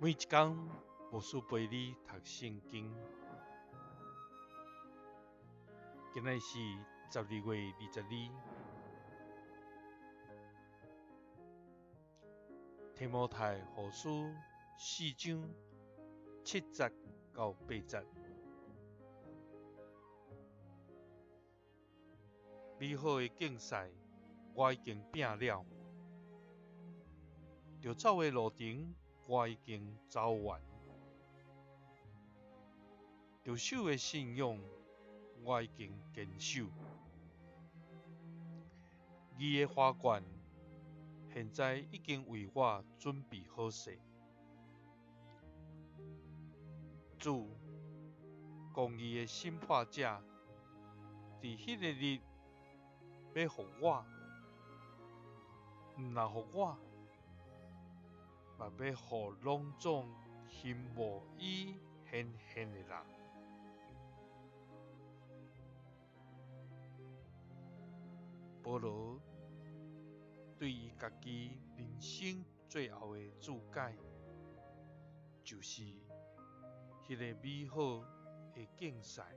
每一天，牧师陪你读圣经。今日是12月22，提摩太后书4章7节到8节。美好的竞赛，我已经拼了；要走的路程，我已经走完；要守的信仰，我已经坚守。义的花冠，现在已经为我准备好势。主，公义的审判者，伫迄个日要互我，毋若互我，嘛要互拢总行无义显现的人。保罗对伊家己人生最后的注解，就是迄个美好的竞赛，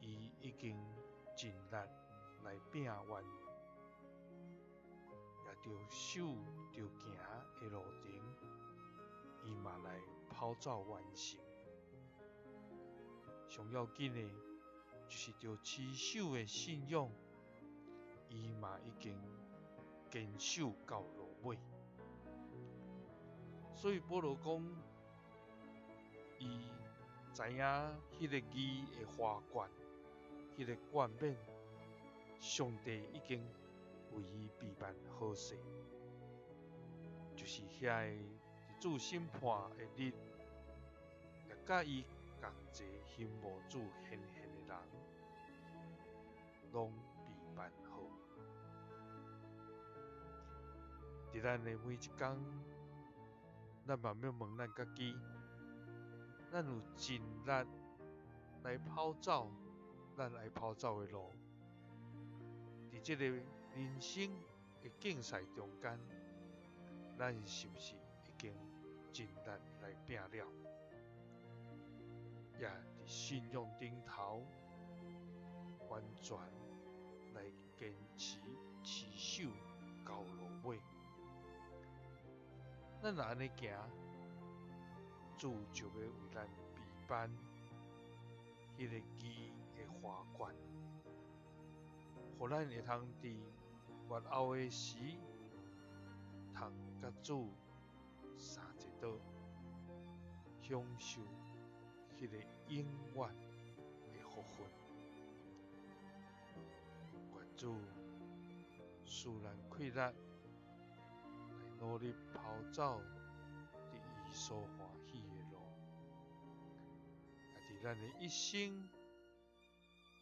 伊已经尽力来拼完，也着守着行的路程，伊嘛来跑走完成。上要紧的，就是着持守的信仰，伊嘛已经坚守到落尾。所以保罗讲，伊知影迄个义的花冠，迄个冠冕，上帝已经为伊备办好势，就是遐个主审判的日，也甲伊同齐行无主显现的人，拢备办好。伫咱的每一天，咱嘛要问咱家己，咱有尽力来跑走咱爱跑走的路？伫这个人生的竞赛中间，咱是不是已经尽力来拼了？也伫信仰顶头，完全来坚持持守到落尾。咱若安尼行，主就要为咱备办迄个义的花冠，互咱会通伫越后的时，通甲主相一道，享受迄个永远的福分。愿主使咱气力，来努力跑走伫伊所欢喜的路，也伫咱的一生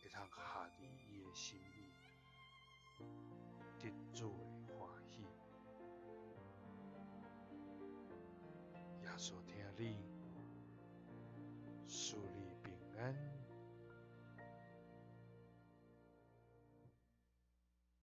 会通下伫伊的心意，得主的欢喜。耶稣听你，赐你平安。